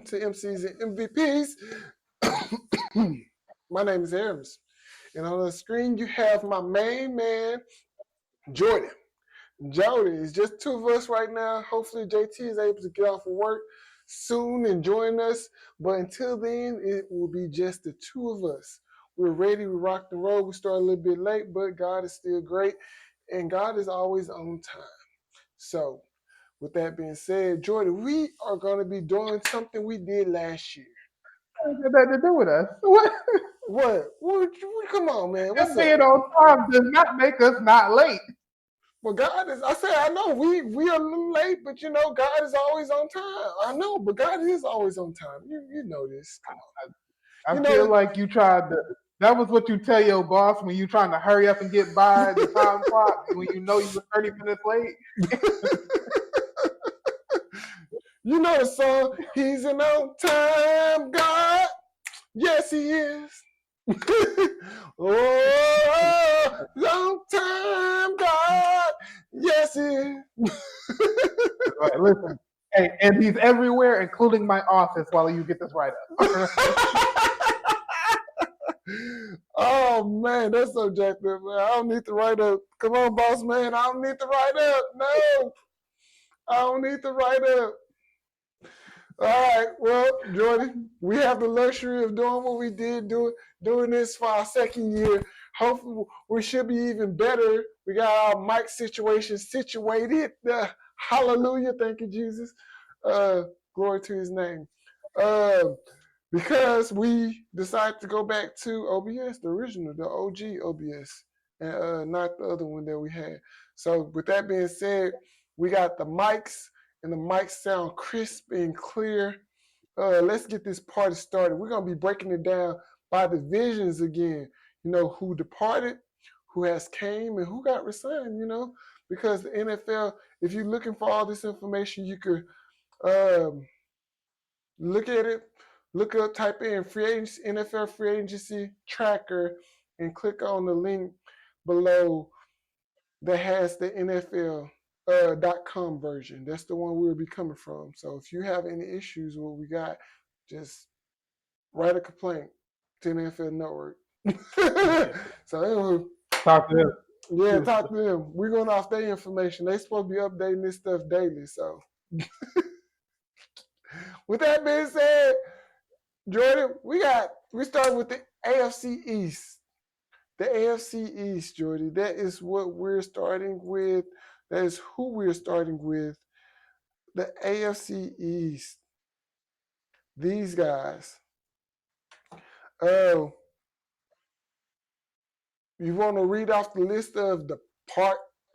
to MCs and MVPs. My name is Aramis. And on the screen, you have my main man, Jordan. Jody, it's just two of us right now. Hopefully, JT is able to get off of work soon and join us. But until then, it will be just the two of us. We're ready. We rock the road. We started a little bit late, but God is still great. And God is always on time. So, with that being said, Jordan, we are going to be doing something we did last year. What does that to do with us? What? What? Come on, man. What's And being up? on time does not make us not late. Well, God is, I said, I know we are a little late, but God is always on time. I know, but God is always on time. You know this. Come on. I feel You like you tried to. That was what you tell your boss when you trying to hurry up and get by the time clock when you know you were 30 minutes late. you know the song, He's an on time God. Yes, he is. Oh, long time God. Yes, he is. Right, listen, hey, and he's everywhere, including my office, while you get this right up. Oh man, that's so jacked up, man. I don't need to write up. Come on, boss man. I don't need to write up. No, I don't need to write up. All right, well, Jordan, we have the luxury of doing what we did, doing this for our second year. Hopefully, we should be even better. We got our mic situation situated. Hallelujah. Thank you, Jesus. Glory to his name. Because we decided to go back to OBS, the original, the OG OBS, and not the other one that we had. So, with that being said, we got the mics, and the mics sound crisp and clear. Let's get this party started. We're going to be breaking it down by divisions again. Who departed, who has came, and who got resigned, because the NFL, if you're looking for all this information, you could look at it, look up, type in free agency, NFL free agency tracker, and click on the link below that has the NFL .com version. That's the one we'll be coming from. So if you have any issues with what we got, just write a complaint to NFL Network. So anyway, Talk to him. yeah, talk to them. We're going off their information. They supposed to be updating this stuff daily. So with that being said, Jordan, we start with the AFC East. The AFC East, Jordan. That is what we're starting with. That is who we're starting with. The AFC East. These guys. Oh, you want to read off the list of the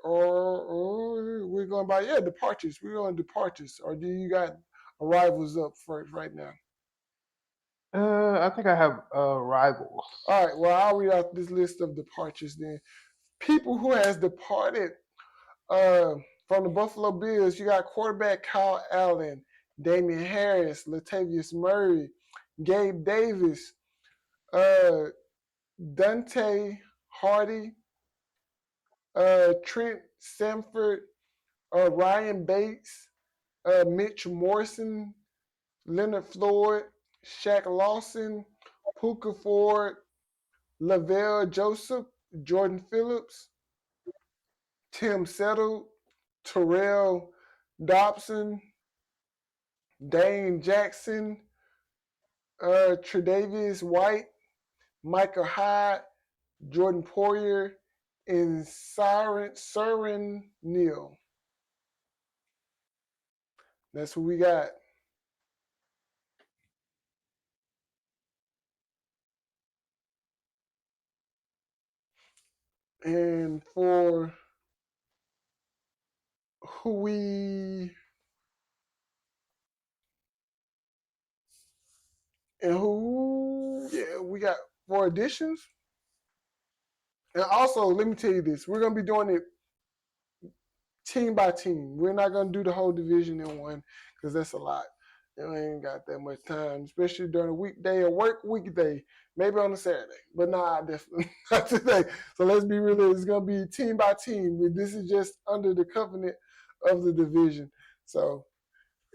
or we're going by departures. We're going departures. Or do you got arrivals up first right now? I think I have rivals. All right. Well, I'll read out this list of departures then. People who has departed from the Buffalo Bills. You got quarterback Kyle Allen, Damian Harris, Latavius Murray, Gabe Davis, Dante Hardy, Trent Sanford, Ryan Bates, Mitch Morrison, Leonard Floyd, Shaq Lawson, Puka Ford, Lavelle Joseph, Jordan Phillips, Tim Settle, Terrell Dobson, Dane Jackson, Tre'Davious White, Michael Hyde, Jordan Poyer, and Siren Neal. That's who we got. And for who we we got for additions. And also, let me tell you this: we're gonna be doing it team by team. We're not gonna do the whole division in one because that's a lot. And I ain't got that much time, especially during a weekday or work weekday. Maybe on a Saturday, but nah, definitely not today. So let's be real. It's gonna be team by team. This is just under the covenant of the division. So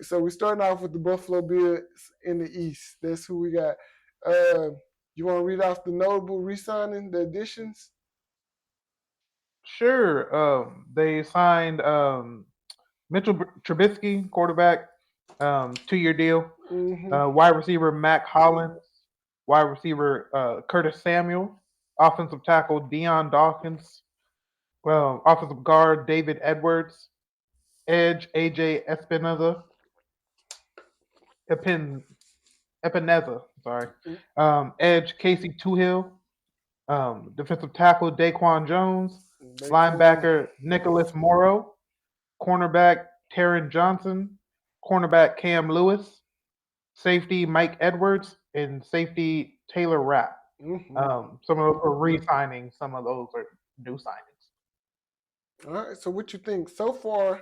So we're starting off with the Buffalo Bills in the East. That's who we got. Uh, you want to read off the notable re-signing, the additions? Sure. They signed Mitchell Trubisky, quarterback, 2-year deal. Mm-hmm. Wide receiver Mac Hollins, wide receiver Curtis Samuel, offensive tackle Deion Dawkins, offensive guard David Edwards, edge AJ Epin, Epineza, sorry, edge Casey Toohill, defensive tackle Daquan Jones, Daquan. linebacker Nicholas Morrow, cornerback Taron Johnson, cornerback Cam Lewis, safety Mike Edwards, and safety Taylor Rapp. Mm-hmm. Some of those are re-signings. Some of those are new signings. All right. So what you think so far?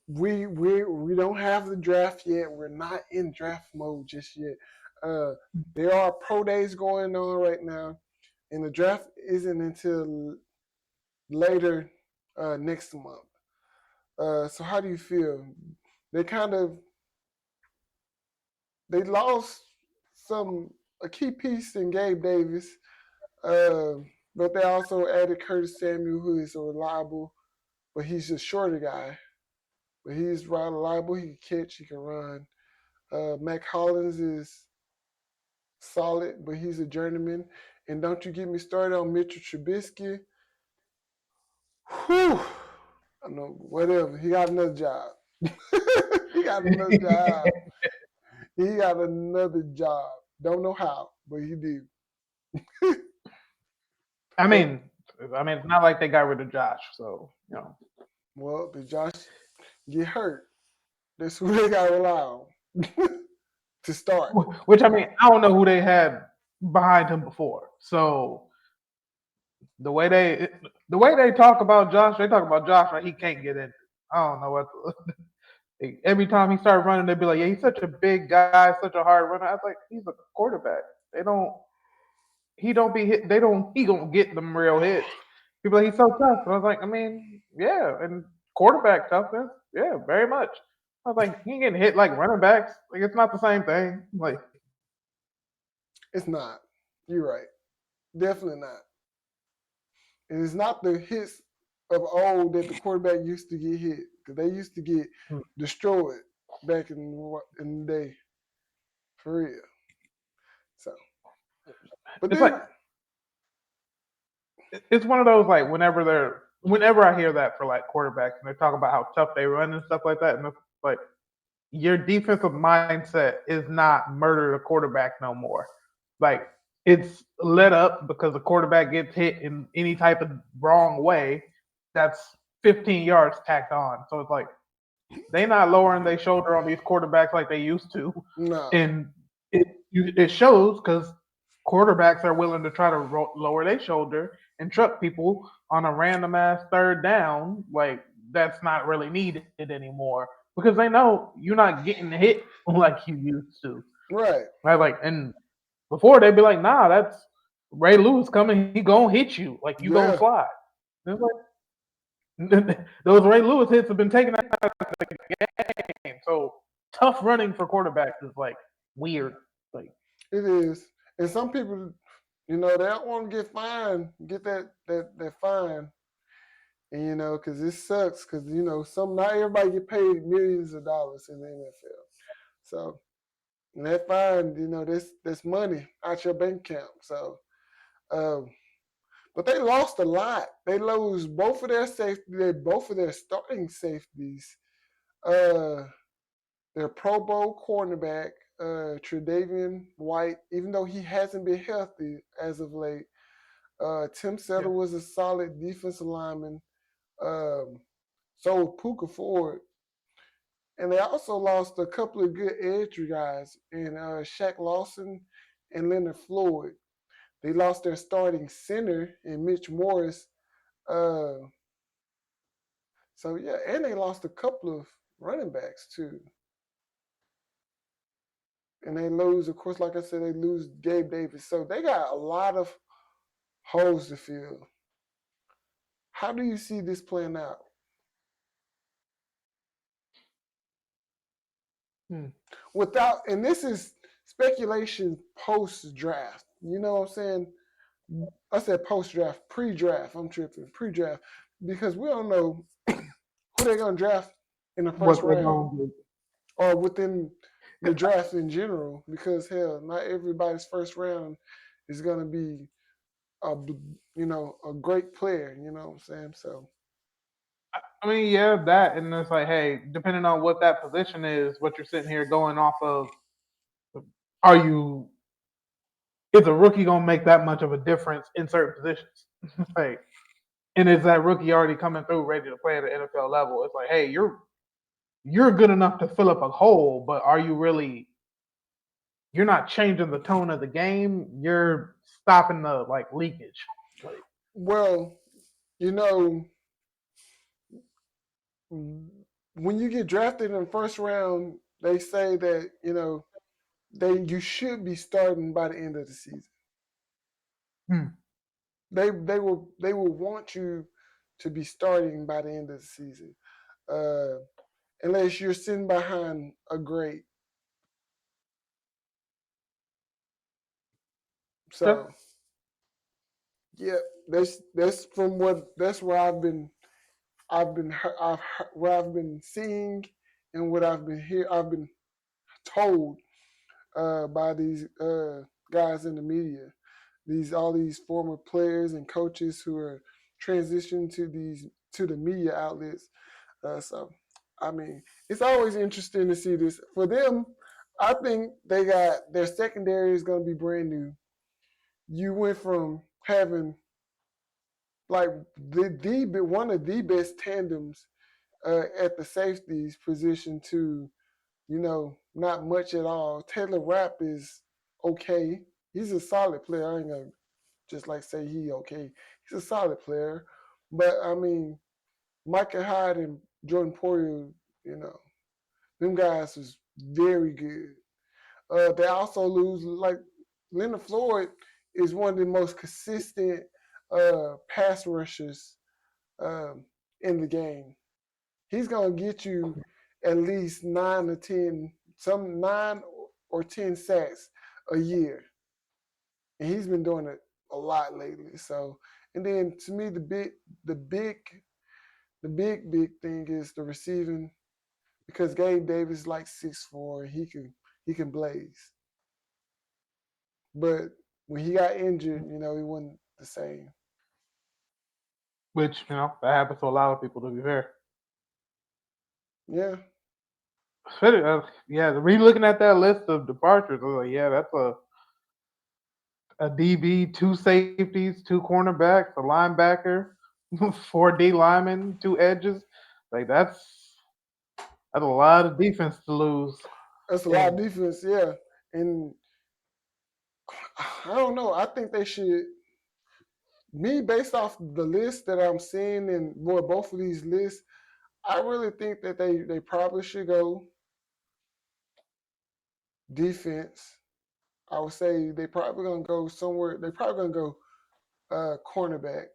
We don't have the draft yet. We're not in draft mode just yet. Uh, there are pro days going on right now, and the draft isn't until later next month. So how do you feel? They kind of they lost some a key piece in Gabe Davis, uh, but they also added Curtis Samuel, who is a reliable, but he's a shorter guy. But he's reliable. He can catch. He can run. Mac Hollins is solid, but he's a journeyman. And don't you get me started on Mitchell Trubisky. Whew. I know, whatever. He got another job. He got another job. He got another job. Don't know how, but he did. I So, mean, it's not like they got rid of Josh, so well, did Josh get hurt? That's who they got to rely on to start. which I don't know who they had behind him before. So the way they talk about Josh, they talk about Josh like he can't get in. I don't know what. Every time he started running, they'd be like, "Yeah, he's such a big guy, such a hard runner." I was like, "He's a quarterback. They don't. He don't be hit. They don't. He gonna get them real hits." People like he's so tough. And I was like, yeah, and quarterback toughness, yeah, very much. I was like, he ain't getting hit like running backs. Like it's not the same thing. Like It's not. You're right. Definitely not. And it's not the hits of old that the quarterback used to get hit because they used to get destroyed back in the day for real. So, but it's like then it's one of those like whenever I hear that for like quarterbacks and they talk about how tough they run and stuff like that, and it's like your defensive mindset is not murder the quarterback no more. Like it's let up because the quarterback gets hit in any type of wrong way. That's 15 yards tacked on. So it's like they not lowering their shoulder on these quarterbacks like they used to, no, and it shows because quarterbacks are willing to try to lower their shoulder and truck people on a random ass third down. Like that's not really needed anymore because they know you're not getting hit like you used to. right, Right? Like and before they'd be like, nah, that's Ray Lewis coming. He gonna hit you. Like you gonna yeah, slide. And it's like those Ray Lewis hits have been taken out of the game. So tough running for quarterbacks is like weird. Like it is. And some people, they don't want to get fined, get that fine, and because it sucks, because some not everybody get paid millions of dollars in the NFL. So and that fine, that's money out your bank account. So, um, but they lost a lot. They lose both of their both of their starting safeties. Uh, their Pro Bowl cornerback, Tre'Davious White, even though he hasn't been healthy as of late. Tim yeah, Settle was a solid defensive lineman. Um, so Puka Ford. And they also lost a couple of good edge guys in Shaq Lawson and Leonard Floyd. They lost their starting center in Mitch Morris. Uh, so yeah, and they lost a couple of running backs too. And they lose, of course, like I said, they lose Gabe Davis. So they got a lot of holes to fill. How do you see this playing out? Hmm. Without, and this is speculation post draft. You know what I'm saying? I said post draft, pre draft. I'm tripping, pre draft, because we don't know who they're gonna draft in the first What they're round going to or within the do. draft in general. Because hell, not everybody's first round is gonna be a a great player. You know what I'm saying? So I mean, yeah, that, and it's like, hey, depending on what that position is, what you're sitting here going off of, are you is a rookie gonna make that much of a difference in certain positions? Like, and is that rookie already coming through ready to play at the NFL level? It's like, hey, you're good enough to fill up a hole, but are you really? You're not changing the tone of the game. You're stopping the like leakage. Like, well, you know, when you get drafted in the first round, they say that you should be starting by the end of the season. hmm, They will want you to be starting by the end of the season, uh, unless you're sitting behind a great. okay. So yeah, that's where what I've been seeing and what I've been told by these guys in the media. All these former players and coaches who are transitioning to the media outlets. So, I mean, it's always interesting to see this for them. I think they got their secondary is going to be brand new. You went from having like the one of the best tandems at the safeties position to not much at all. Taylor Rapp is okay. He's a solid player. I ain't gonna just like say he okay. He's a solid player. But I mean, Micah Hyde and Jordan Poyer, you know, them guys was very good. They also lose like Leonard Floyd is one of the most consistent pass rushers in the game. He's gonna get you at least 9 or 10, some 9 or 10 sacks a year, and he's been doing it a lot lately. So, and then to me, the big, big thing is the receiving because Gabe Davis is like 6'4", and he can blaze. But when he got injured, he wasn't the same. Which that happens to a lot of people. To be fair, Yeah, yeah. Re looking at that list of departures, I was like, yeah, that's a DB, two safeties, two cornerbacks, a linebacker, four D linemen, two edges. Like that's a lot of defense to lose. that's a lot of And defense. Yeah, and I don't know. I think they should me based off the list that I'm seeing and both of these lists, I really think that they probably should go defense. I would say they probably gonna go somewhere. They probably gonna go cornerback.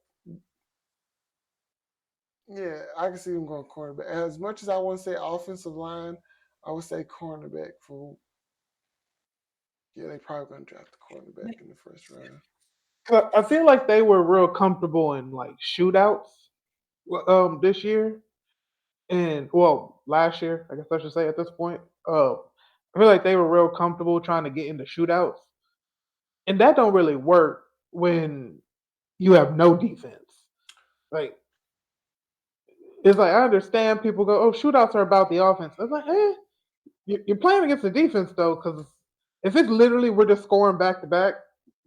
Yeah, I can see them going cornerback. As much as I want to say offensive line, I would say cornerback for. Yeah, they probably gonna draft the cornerback in the first round. I feel like they were real comfortable in like shootouts this year and well last year I guess I should say at this point. I feel like they were real comfortable trying to get into shootouts, and that don't really work when you have no defense. Like it's like I understand people go, "Oh, shootouts are about the offense." I was like, you're playing against the defense though, because if it's literally we're just scoring back to back,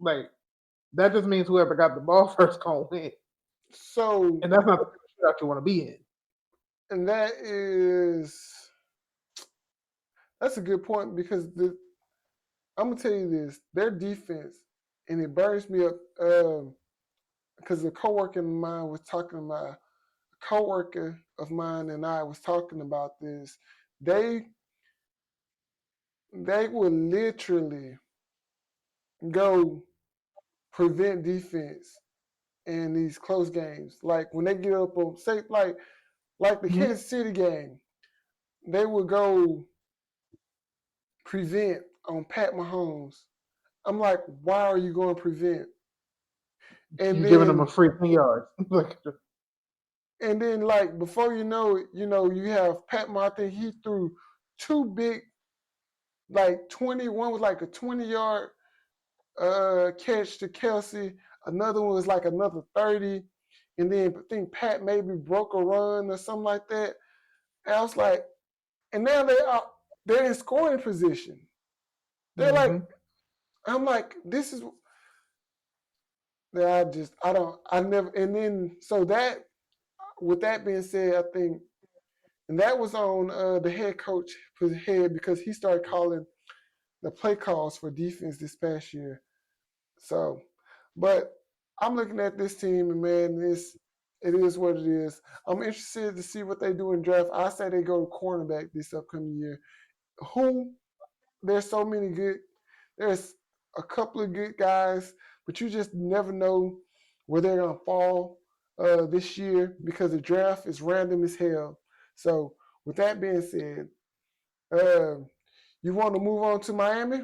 like that just means whoever got the ball first gonna win, So, and that's not the shootout you want to be in. and that's a good point because I'm gonna tell you this: their defense, and it burns me up because a coworker of mine was talking about a coworker of mine and I was talking about this. They they will literally go prevent defense in these close games. Like when they get up on say like the Mhm. Kansas City game, they would go. prevent on Pat Mahomes. I'm like, why are you going to prevent? And You giving them a then free 10 yards. and then like before you have Pat Mahomes. He threw two big like 21 was like a 20-yard catch to Kelsey. Another one was like another 30. And then I think Pat maybe broke a run or something like that. And I was like, and now they're in scoring position. They're like, Mm-hmm. I'm like, this is I don't I never and then so that with that being said, I think and that was on the head coach head because he started calling the play calls for defense this past year. So, but I'm looking at this team and man, it is what it is. I'm interested to see what they do in draft. I say they go to cornerback this upcoming year. Who there's so many good. There's a couple of good guys, but you just never know where they're gonna fall this year because the draft is random as hell. So, with that being said, uh, you want to move on to Miami?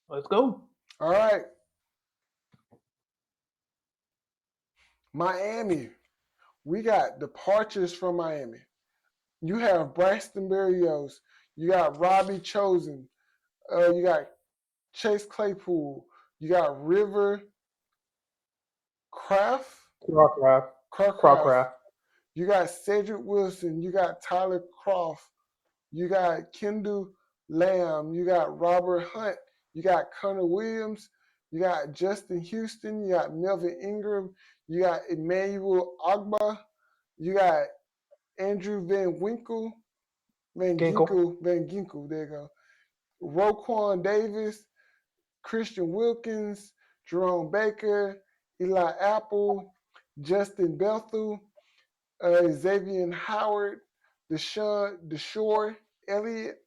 Let's go. All right, Miami. We got departures from Miami. You have Braxton Berrios. You got Robbie Chosen. You got Chase Claypool. You got River Kraft. Crawcraft. Crawcraft. Crawcraft. You got Cedric Wilson. You got Tyler Croft. You got Kendall Lamb. You got Robert Hunt. You got Connor Williams. You got Justin Houston. You got Melvin Ingram. You got Emmanuel Ogba. You got Andrew Van Winkle. Ginkle. Van Ginkel, there you go. Roquan Davis, Christian Wilkins, Jerome Baker, Eli Apple, Justin Bethel, Xavier Howard, Deshore Elliott,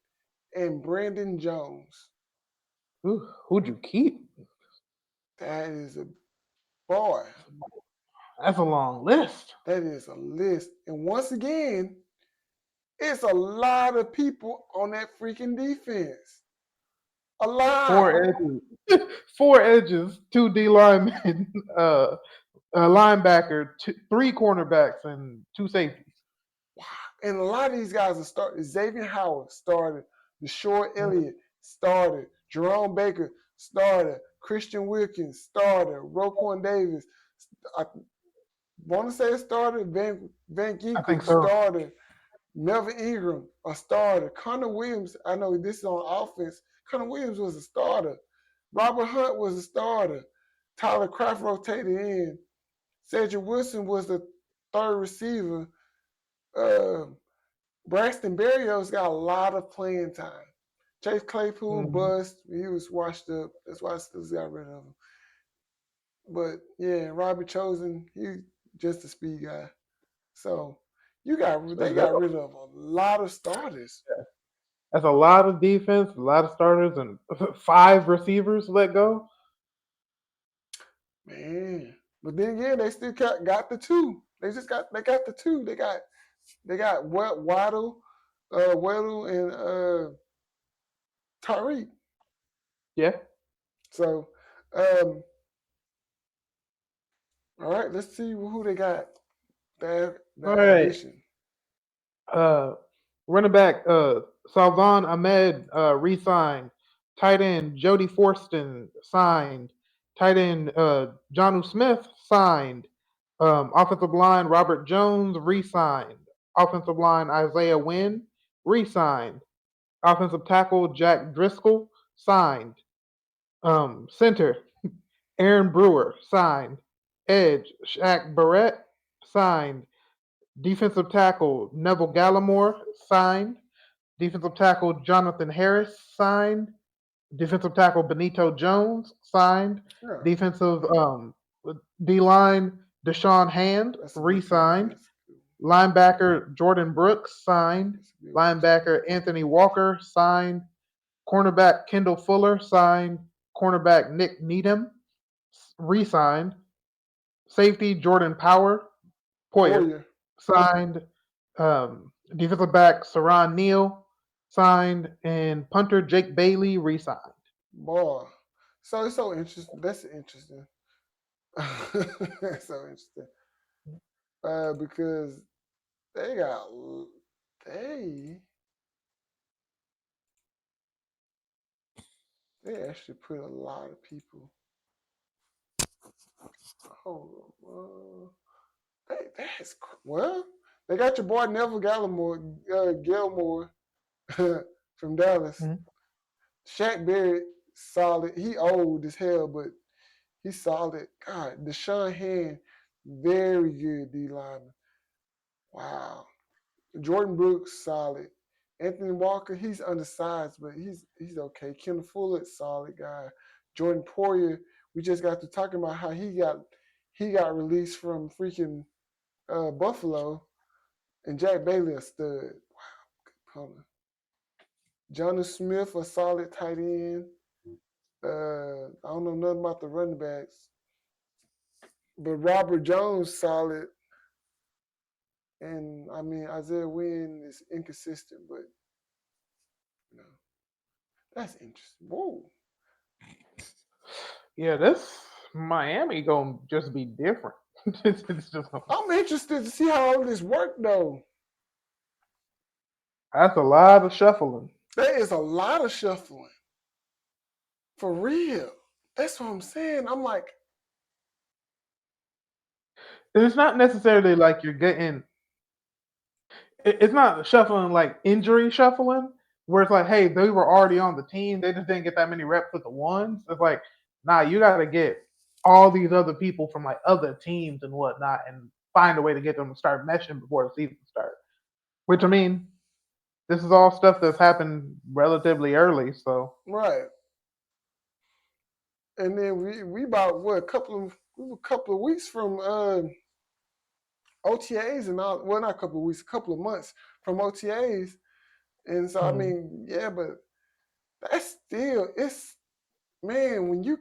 and Brandon Jones. Ooh, who'd you keep? That is a boy. That's a long list. That is a list. And once again, it's a lot of people on that freaking defense. A lot. Four edges. Four edges, two D linemen, a linebacker, three cornerbacks, and two safeties. Wow. And a lot of these guys are started. Xavier Howard started. Deshore Elliott started. Jerome Baker started. Christian Wilkins started. Roquan Davis. I want to say it started. Van I Ginkel think so. started. Melvin Ingram a starter. Connor Williams. I know this is on offense. Connor Williams was a starter. Robert Hunt was a starter. Tyler Kraft rotated in. Cedric Wilson was the third receiver. Uh, Braxton Berrios got a lot of playing time. Chase Claypool Mhm. bust. He was washed up. That's why I still got rid of him. But yeah, Robbie Chosen, he just a speed guy. So they Let's got go. rid of a lot of starters. That's a lot of defense, a lot of starters, and five receivers let go. Man. But then again, they still got the two. They got the two. They got Waddle and Tariq. Yeah. So all right, let's see who they got. The All right. addition. Uh, Running back Salvan Ahmed re-signed. Tight end Jody Forston signed. Tight end Johnu Smith signed. Offensive line Robert Jones re-signed. Offensive line Isaiah Wynn re-signed. Offensive tackle Jack Driscoll signed. Center Aaron Brewer signed. Edge Shaq Barrett signed. Defensive tackle Neville Gallimore signed. Defensive tackle Jonathan Harris signed. Defensive tackle Benito Jones signed. Yeah, Defensive D line Deshaun Hand that's a good one. re-signed. Linebacker Jordan Brooks signed. That's a good one. Linebacker Anthony Walker signed. Cornerback Kendall Fuller signed. Cornerback Nick Needham re-signed. Safety Jordan Poyer Poyer. signed. Defensive back Saran Neal signed, and punter Jake Bailey re-signed. Boy. So it's so interesting. That's interesting. That's so interesting. Because they got they they actually put a lot of people. Hold on. Well, they got your boy Neville Gilmore from Dallas. Mhm. Shaq Barrett, solid. He old as hell, but he's solid. God, Deshaun Hand, very good D lineman. Wow. Jordan Brooks, solid. Anthony Walker, he's undersized, but he's okay. Kendall Fuller, solid guy. Jordan Poyer, we just got to talking about how he got released from freaking Buffalo, and Jack Bailey a stud. Wow, good punter. Jonas Smith, a solid tight end. I don't know nothing about the running backs, but Robert Jones solid. And I mean Isaiah Wynn is inconsistent, but you know that's interesting. Whoa. Yeah, this Miami gonna just be different. It's just I'm interested to see how all this worked though. that's a lot of shuffling. There is a lot of shuffling. For real. That's what I'm saying. I'm like, And it's not necessarily like you're getting. It's not shuffling like injury shuffling, where it's like, hey, they were already on the team, they just didn't get that many reps with the ones. It's like, nah, you got to get all these other people from like other teams and whatnot, and find a way to get them to start meshing before the season starts. Which I mean, this is all stuff that's happened relatively early, so right. And then we about what a couple of weeks from OTAs and all. Well, not a couple of weeks, a couple of months from OTAs. And so I mm. mean, yeah, but that's still it's man when you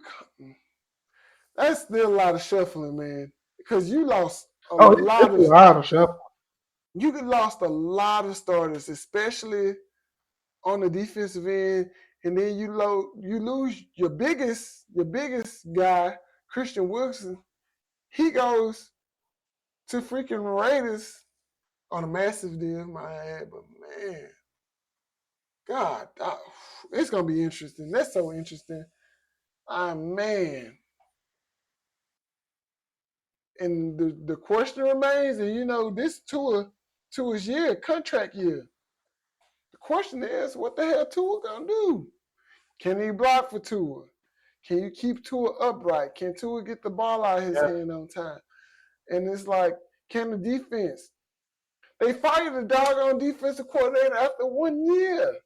that's still a lot of shuffling, man, because you lost a Oh, lot it's a of lot of shuffle. you lost a lot of starters, especially on the defensive end, and then you lose your biggest guy, Christian Wilson. He goes to freaking Raiders on a massive deal, my ad, but man, God, it's gonna be interesting. That's so interesting. Ah man. And the question remains, and this Tua's year, contract year. The question is, what the hell Tua gonna do? Can he block for Tua? Can you keep Tua upright? Can Tua get the ball out of his Yeah. hand on time? And it's like, can the defense? They fired the doggone defensive coordinator after 1 year.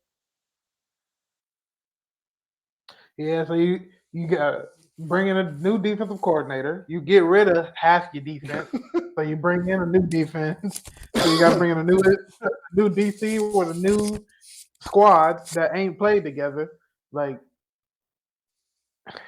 Yeah, so you got bring in a new defensive coordinator. You get rid of half your defense, so you bring in a new defense. So you got to bring in a new DC with a new squad that ain't played together. Like,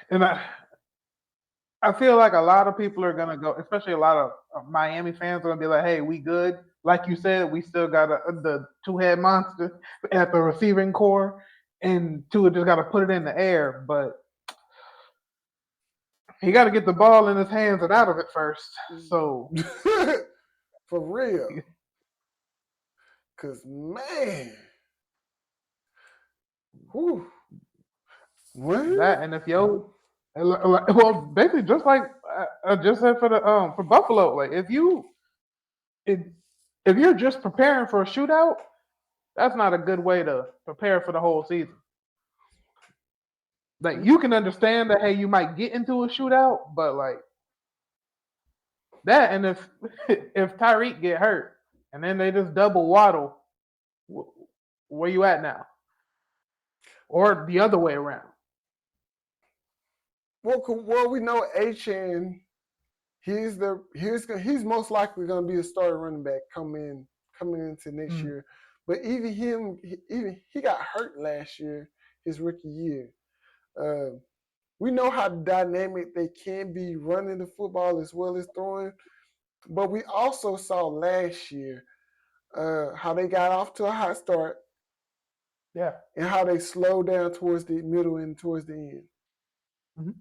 and I feel like a lot of people are gonna go, especially a lot of Miami fans are gonna be like, "Hey, we good." Like you said, we still got the two-head monster at the receiving core, and Tua just got to put it in the air. But he got to get the ball in his hands and out of it first. So For real. Cause man, whew, well, that, and if well, basically just like I just said for Buffalo, like if if you're just preparing for a shootout, that's not a good way to prepare for the whole season. Like you can understand that hey, you might get into a shootout, but like that, and if if Tyreek get hurt and then they just double Waddle, where you at now? Or the other way around. well, we know Achan. He's most likely going to be a starting running back coming into next Mm. year. But even he got hurt last year, his rookie year. Uh, we know how dynamic they can be running the football as well as throwing. But we also saw last year how they got off to a hot start, Yeah. and how they slow down towards the middle and towards the end. Mm-hmm.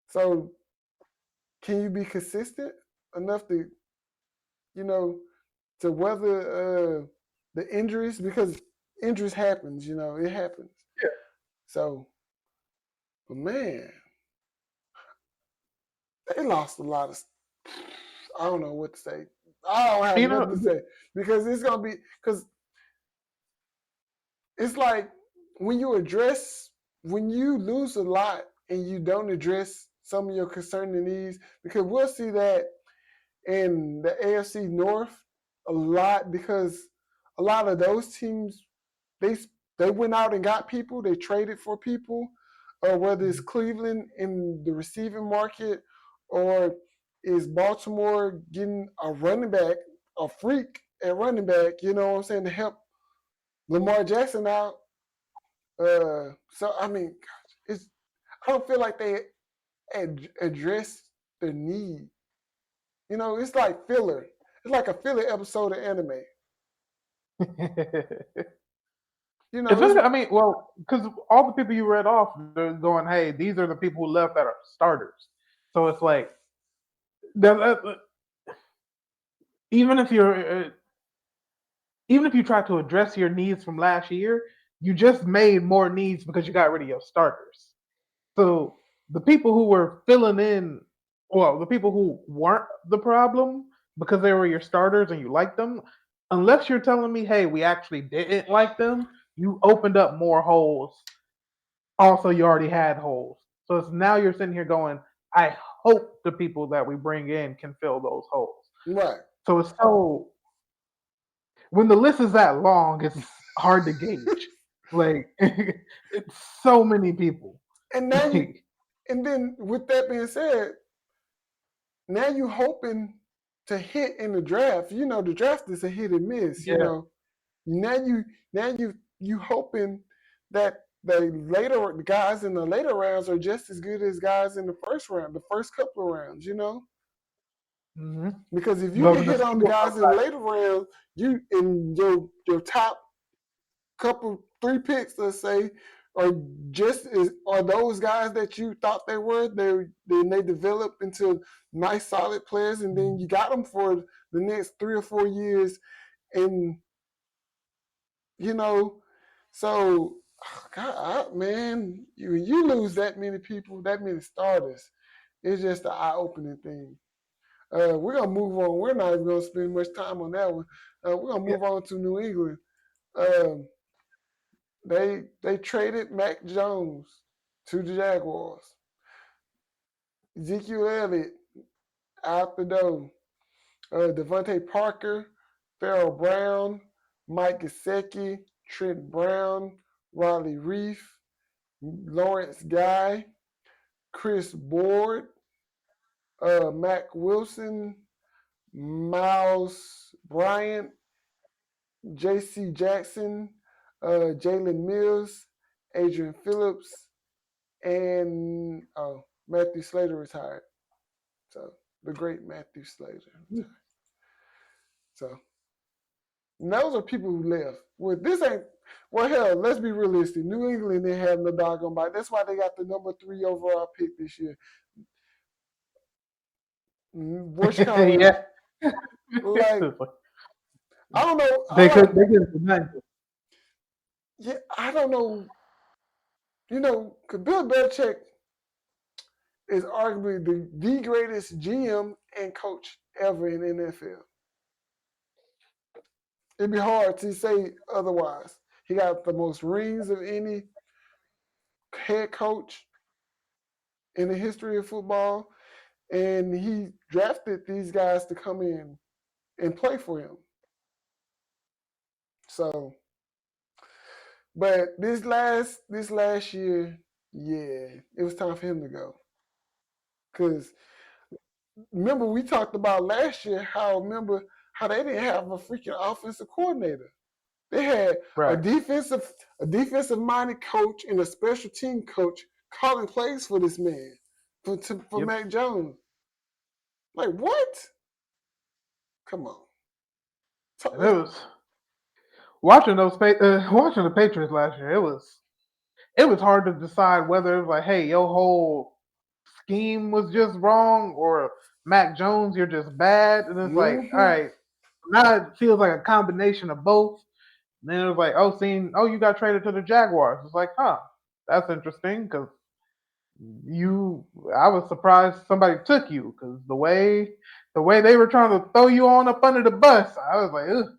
So can you be consistent enough to, you know, to weather the injuries? Because injuries happens, it happens. Yeah. So, but man, they lost a lot of. I don't know what to say. I don't have You nothing know, to say because it's gonna be because it's like when you address when you lose a lot and you don't address some of your concerning needs, because we'll see that in the AFC North a lot, because a lot of those teams they they went out and got people, they traded for people, or whether it's Cleveland in the receiving market, or is Baltimore getting a running back, a freak at running back, you know what I'm saying, to help Lamar Jackson out. So I mean, gosh, I don't feel like they address the need. It's like filler. It's like a filler episode of anime. It's especially, I mean, well, because all the people you read off, they're going, "Hey, these are the people who left that are starters." So it's like, even if you're, even if you try to address your needs from last year, you just made more needs because you got rid of your starters. So the people who were filling in, well, the people who weren't the problem because they were your starters and you liked them, unless you're telling me, hey, we actually didn't like them, you opened up more holes. Also, you already had holes. So it's now you're sitting here going, I hope the people that we bring in can fill those holes. right. So it's so when the list is that long, it's hard to gauge. Like it's so many people. And now you, Like and then with that being said, now you hoping to hit in the draft. The draft is a hit and miss. yeah. Now you hoping that the guys in the later rounds are just as good as guys in the first round, the first couple of rounds. Mm-hmm. Because if you Those can are the hit on the single guys in the upside. later rounds, you in your top couple 3 picks, let's say, are just as are those guys that you thought they were. They develop into nice solid players, and then you got them for the next 3 or 4 years, and you know, so God, man, you lose that many people, that many starters. It's just an eye opening thing. We're gonna move on. We're not even gonna spend much time on that one. We're gonna Yeah. move on to New England. Um, they traded Mac Jones to the Jaguars. Ezekiel Elliott out the door. Devontae Parker, Farrell Brown, Mike Gesicki, Trent Brown, Riley Reef, Lawrence Guy, Chris Board, Mac Wilson, Miles Bryant, J.C. Jackson, Jalen Mills, Adrian Phillips, and Matthew Slater retired. So the great Matthew Slater retired. So those are people who left. Well, this ain't. Well, hell, let's be realistic. New England didn't have no doggone bite. That's why they got the number 3 overall pick this year. Worst Yeah. Colorado. Like I don't know. I They like. could they could have Yeah, I don't know. Cause Bill Belichick is arguably the greatest GM and coach ever in the NFL. It'd be hard to say otherwise. He got the most rings of any head coach in the history of football, and he drafted these guys to come in and play for him. So, but this last year, yeah, it was time for him to go. Cause remember we talked about last year how they didn't have a freaking offensive coordinator. They had a right. defensive a defensive minded coach and a special team coach calling plays for this man for Yep. Mac Jones. Like what? Come on. And it was watching watching the Patriots last year, it was hard to decide whether it was like, hey, your whole scheme was just wrong, or Mac Jones, you're just bad. And it's like, all Mm-hmm. right, now it feels like a combination of both. And then it was like, you got traded to the Jaguars. It's like, huh, that's interesting because I was surprised somebody took you because the way they were trying to throw you on up under the bus, I was like, ugh.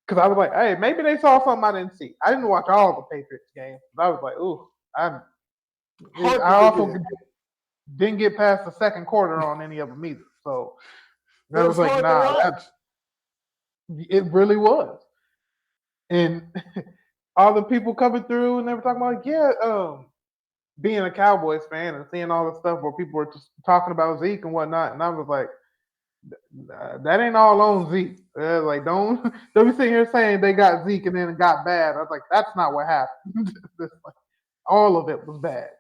Because I was like, hey, maybe they saw something I didn't see. I didn't watch all the Patriots games, but I was like, ooh, Hard to I look also at. didn't get past the second quarter on any of them either. So It I was was like, hard to nah, watch. it really was. And all the people coming through and they were talking about, yeah, being a Cowboys fan and seeing all the stuff where people were just talking about Zeke and whatnot, and I was like, that ain't all on Zeke. Like, don't be sitting here saying they got Zeke and then it got bad. I was like, that's not what happened. All of it was bad.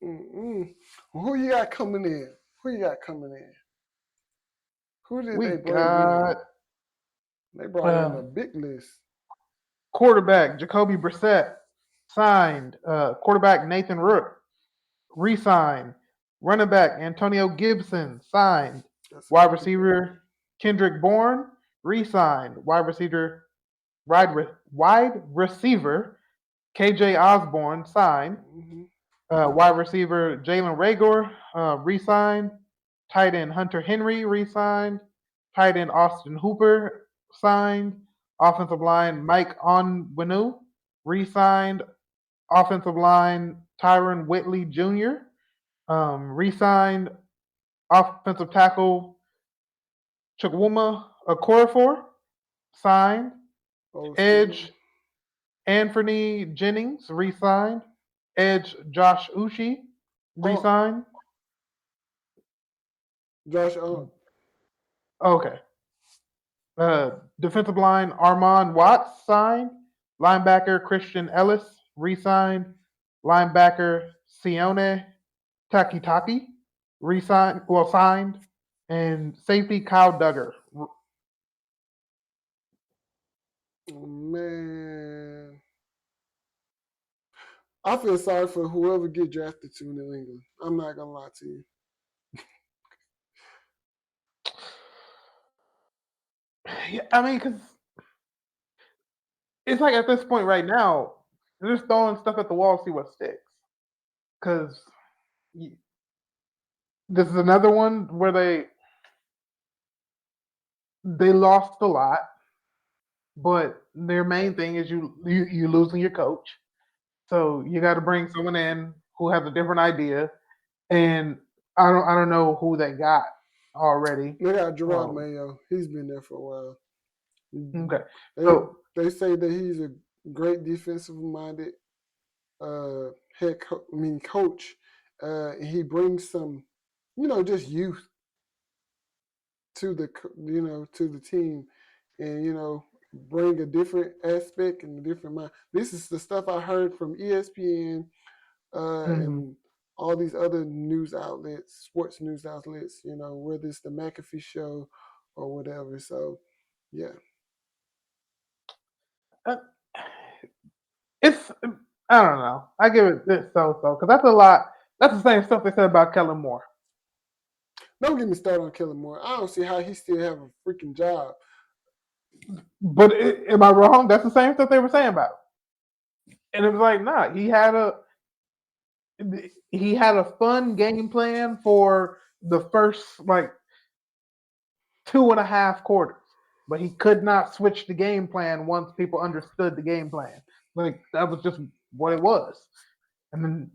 Mm-mm. Who you got coming in? Who you got coming in? Who did We they bring in? got They brought in a um, big list. quarterback Jacoby Brissett signed. Quarterback Nathan Rook re-signed. Running back Antonio Gibson signed. That's a Wide quarterback. receiver Kendrick Bourne re-signed. Wide receiver KJ Osborne signed. Mm-hmm. Wide receiver Jalen Rager re-signed. Tight end Hunter Henry re-signed. Tight end Austin Hooper signed. Offensive line Mike Onwenu re-signed. Offensive line Tyron Whitley Jr. Re-signed. Offensive tackle Chukwuma Okorafor signed. Old school. Edge Anthony Jennings re-signed. Edge Josh Uchi Oh, re-signed. Josh. Oh, Okay. Defensive line Armand Watts signed. Linebacker Christian Ellis re-signed. Linebacker Sione Takitaki signed. And safety Kyle Duggar. man. I feel sorry for whoever get drafted to New England. I'm not gonna lie to you. Yeah, I mean, because it's like at this point right now, they're just throwing stuff at the wall to see what sticks. Because this is another one where they lost a lot, but their main thing is you losing your coach. So you got to bring someone in who has a different idea, and I don't know who they got already. They got Gerard Um, Mayo. He's been there for a while. okay, They so they say that he's a great defensive minded coach. He brings some, just youth to the team, and bring a different aspect and a different mind. This is the stuff I heard from ESPN mhm. and all these other news outlets, sports news outlets. Whether it's the McAfee show or whatever. So yeah, Uh, it's I don't know. I give it this so because that's a lot. That's the same stuff they said about Kellen Moore. don't get me started on Kellen Moore. I don't see how he still have a freaking job. But am I wrong? That's the same stuff they were saying about him. And it was like, nah, he had a fun game plan for the first like 2.5 quarters, but he could not switch the game plan once people understood the game plan. Like that was just what it was. And then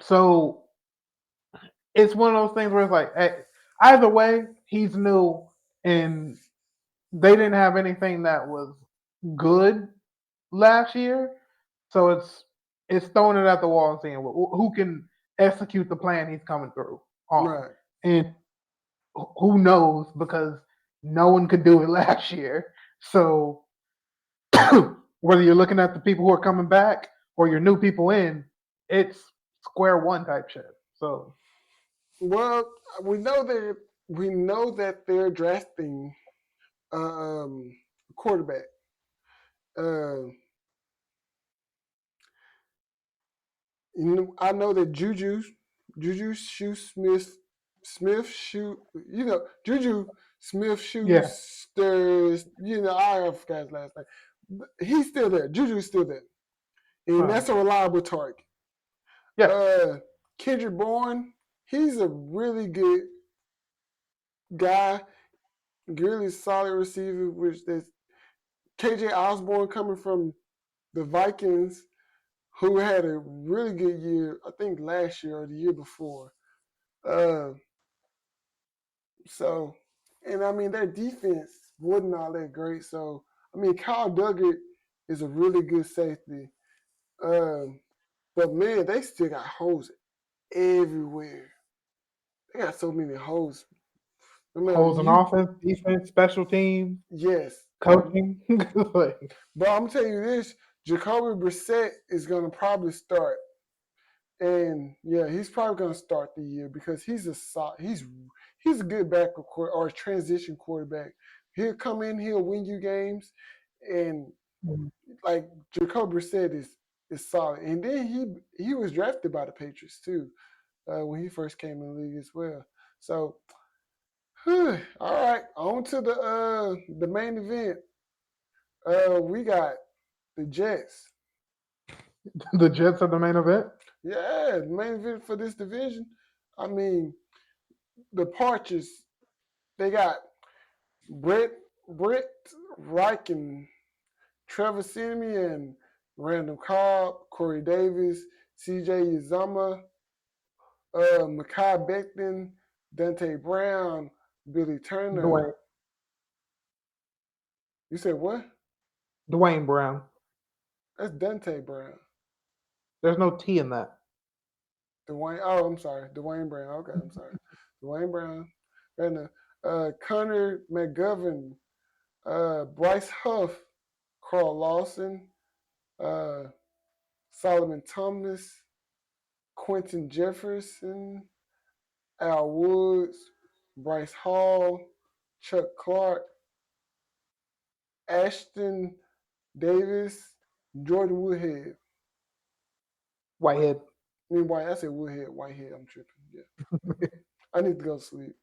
so it's one of those things where it's like, hey, either way, he's new, and they didn't have anything that was good last year. So it's throwing it at the wall and seeing who can execute the plan he's coming through on. Right. And who knows because no one could do it last year. So whether you're looking at the people who are coming back or your new people in, it's square one type shit. So Well, we know that they're drafting a quarterback. Uh, I know that Juju Smith shoot. Juju Smith Yeah. Schuster's. I forgot his last name. But he's still there. Juju's still there, and Uh, that's a reliable target. yes. Uh, Kendrick Bourne, he's a really good guy, really solid receiver. Which there's KJ Osborne coming from the Vikings, who had a really good year. I think last year or the year before. Uh, So, and I mean, their defense wasn't all that great. So, I mean, Kyle Duggar is a really good safety. Um, but man, they still got holes everywhere. They got so many holes. No matter Holes in offense, defense, special teams, yes. coaching. Like, But I'm telling you this, Jacoby Brissett is gonna probably start. And yeah, he's probably gonna start the year because he's a good backup or transition quarterback. He'll come in, he'll win you games, and like Jacoby Brissett is solid. And then he was drafted by the Patriots too when he first came in the league as well. So, all right, on to the main event. We got the Jets. the Jets are the main event. Yeah, the main event for this division. I mean, the Partridge. They got Brett Riken, Trevor Simeon, Randall Cobb, Corey Davis, C.J. Uzama, Makai Becton, Dante Brown, Billy Turner. Dwayne You said what? Dwayne Brown. That's Dante Brown. There's no T in that. Dwayne. Oh, I'm sorry. Dwayne Brown. Okay, I'm sorry. Dwayne Brown. And Connor McGovern, Bryce Huff, Carl Lawson, uh, Solomon Thomas, Quentin Jefferson, Al Woods, Bryce Hall, Chuck Clark, Ashton Davis, Jordan Woodhead. Whitehead. I mean, I said Woodhead, Whitehead. I'm tripping. Yeah, I need to go to sleep.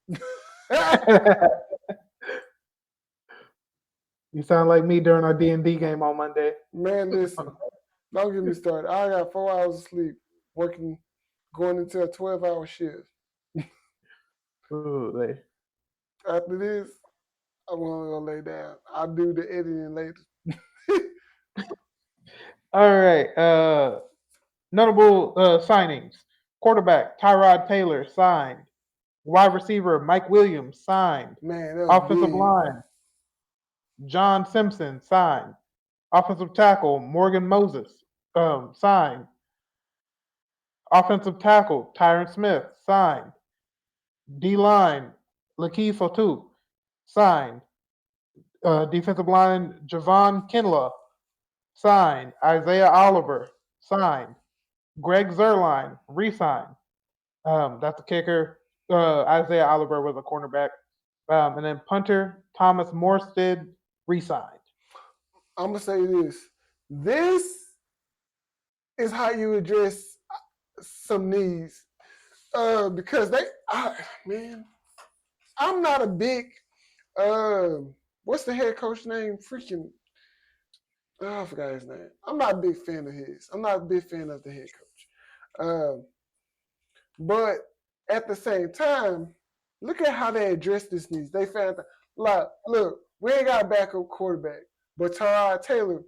You sound like me during our D&D game on Monday. Man, listen, don't get me started. I got 4 hours of sleep working, going into a 12-hour shift. Ooh, After this, I'm gonna go lay down. I'll do the editing later. all right. Notable signings. Quarterback Tyrod Taylor signed. Wide receiver Mike Williams signed. Man, that was Offensive big. line John Simpson signed. Offensive tackle Morgan Moses signed. Offensive tackle Tyron Smith signed. D line Lakeith Fotu signed. Defensive line Javon Kinlaw signed. Isaiah Oliver signed. Greg Zerline re-signed. That's the kicker. Isaiah Oliver was a cornerback. And then punter Thomas Morstead re-signed. I'm gonna say this. This is how you address some needs. Because man, I'm not a big what's the head coach name? Freaking I forgot his name. I'm not a big fan of his. I'm not a big fan of the head coach. But at the same time, look at how they address this needs. They found like, look, we ain't got a backup quarterback, but Tyrod Taylor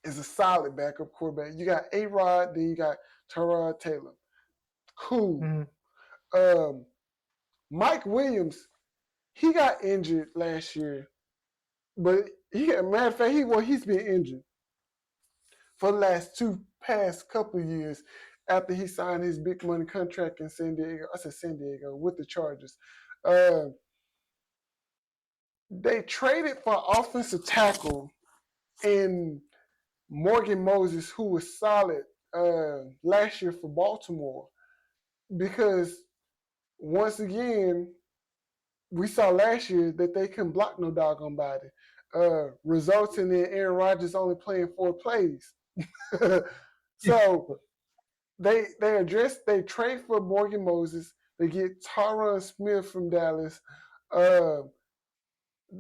is a solid backup quarterback. You got A-Rod, then you got Tyrod Taylor. Cool. Mhm. Um, Mike Williams, he got injured last year, but matter of fact, he's been injured for the last past couple of years after he signed his big money contract in San Diego. I said San Diego with the Chargers. Uh, they traded for offensive tackle in Morgan Moses, who was solid last year for Baltimore, because once again we saw last year that they couldn't block no doggone body. resulting in Aaron Rodgers only playing 4 plays. So they trade for Morgan Moses. They get Tyron Smith from Dallas. Uh,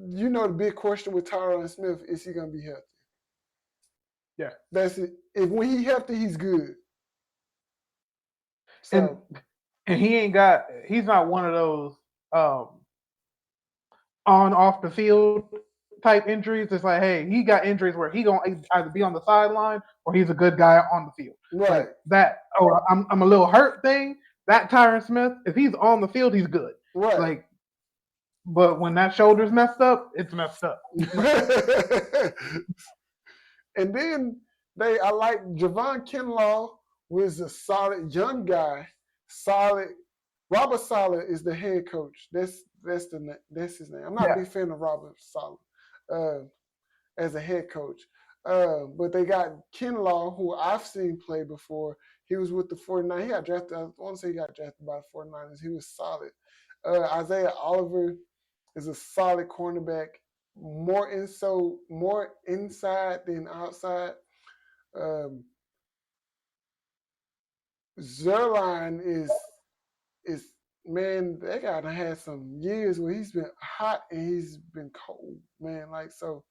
you know the big question with Tyron Smith is he gonna be healthy? Yeah. That's it. If when he healthy, he's good. And So he's not one of those um on off the field type injuries. It's like, hey, he got injuries where he gonna either be on the sideline or he's a good guy on the field. right, Like that, oh, I'm a little hurt thing. That Tyron Smith, if he's on the field, he's good. right. Like, but when that shoulder's messed up, it's messed up. And then I like Javon Kinlaw was a solid young guy, solid. Robert Sala is the head coach. That's his name. I'm not a Yeah. big fan of Robert Sala as a head coach. But they got Kinlaw, who I've seen play before. He was with the 49ers. He got drafted. I want to say he got drafted by the 49ers. He was solid. Isaiah Oliver is a solid cornerback, more inside than outside. Um, Zerline is man, that guy done had some years where he's been hot and he's been cold, man. Like so,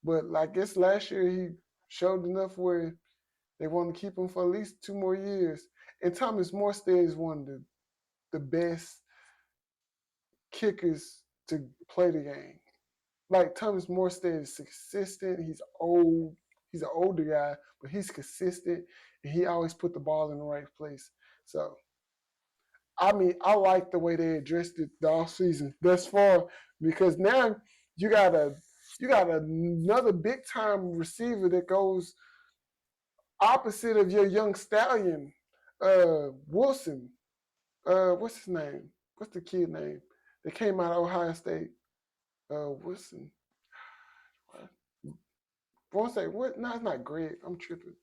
but I guess last year he showed enough where they want to keep him for at least 2 more years. And Thomas Morstead is one of the best kickers to play the game. Like Thomas Morstead is consistent. He's old. He's an older guy, but he's consistent and he always put the ball in the right place. So I mean, I like the way they addressed it the off season thus far because now you got a you got another big time receiver that goes opposite of your young stallion, Wilson. What's his name? What's the kid name? They came out of Ohio State. Wilson. I want to say what? No, it's not Greg. I'm tripping.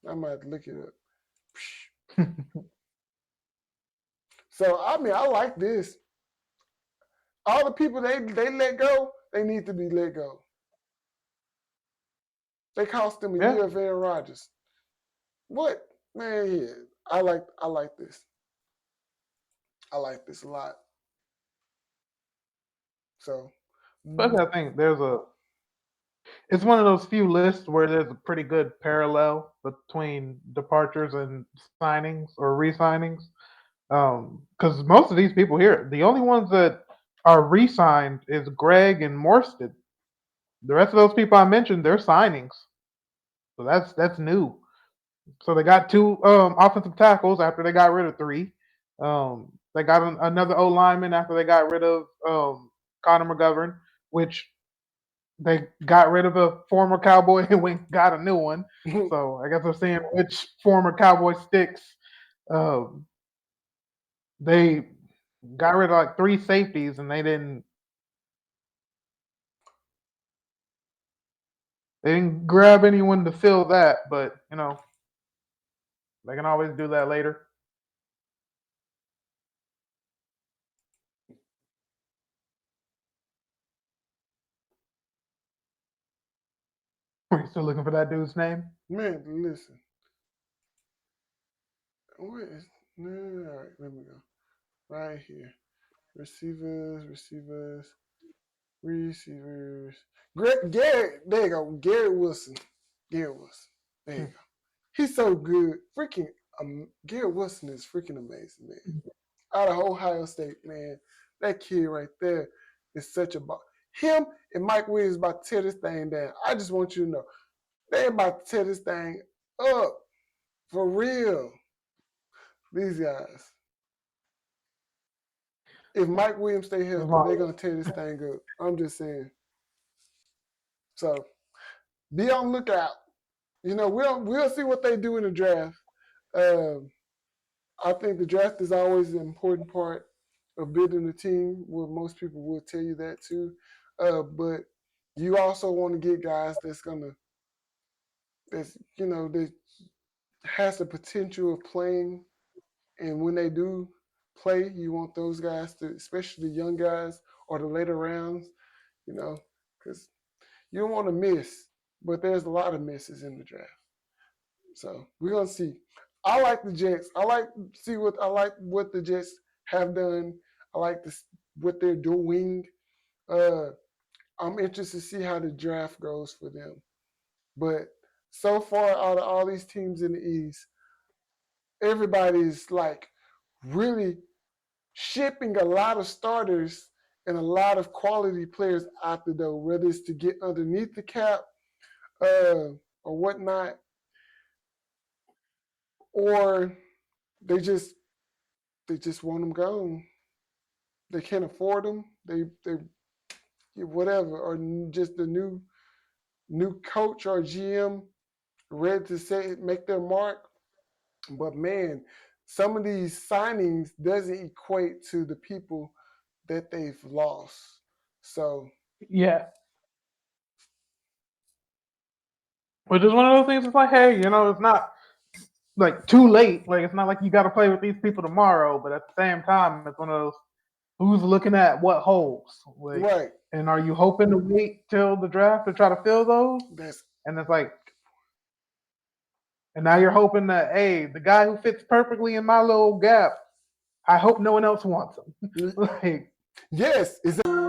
I might look it up. So I mean, I like this. All the people they let go, they need to be let go. They cost them a Yeah. year of Aaron Rodgers. What man? Yeah, I like this. I like this a lot. So But I think it's one of those few lists where there's a pretty good parallel between departures and signings or re-signings. Because most of these people here, the only ones that are re-signed is Greg and Morsted. The rest of those people I mentioned, they're signings, so that's new. So they got two offensive tackles after they got rid of three. They got another O lineman after they got rid of Connor McGovern, which they got rid of a former Cowboy and went got a new one. So I guess we're seeing which former Cowboy sticks. Um, they got rid of like three safeties, and they didn't grab anyone to fill that. But they can always do that later. We're still looking for that dude's name. man, listen. What is? No, all right, let me go. Right here. Receivers. Garrett, there you go. Garrett Wilson. Garrett Wilson. There you go. He's so good. Freaking Garrett Wilson is freaking amazing, man. Out of Ohio State, man. That kid right there is such a ball. Him and Mike Williams about to tear this thing down. I just want you to know. They about to tear this thing up. For real. These guys. If Mike Williams stay As healthy, long they're gonna tear this thing up. I'm just saying. So be on lookout. We'll see what they do in the draft. Um, I think the draft is always an important part of building a team. Well, most people will tell you that too. But you also want to get guys that has the potential of playing, and when they do play, you want those guys to, especially the young guys or the later rounds, because You don't want to miss, but there's a lot of misses in the draft. So we're gonna see. I like the Jets. I like what the Jets have done. I like what they're doing. Uh, I'm interested to see how the draft goes for them. But so far, out of all these teams in the East, everybody's like really shipping a lot of starters and a lot of quality players out the door, whether it's to get underneath the cap uh, or whatnot, or they just they just want them gone. They can't afford them. They whatever, or just the new coach or GM ready to make their mark. But man, some of these signings doesn't equate to the people that they've lost. So Yeah. Which is one of those things. It's like, hey, it's not like too late. Like it's not like you got to play with these people tomorrow. But at the same time, it's one of those. Who's looking at what holes? Like, right, and are you hoping to wait till the draft to try to fill those? that's And it's like, and now you're hoping that, hey, the guy who fits perfectly in my little gap, I hope no one else wants him. Like, yes. Is that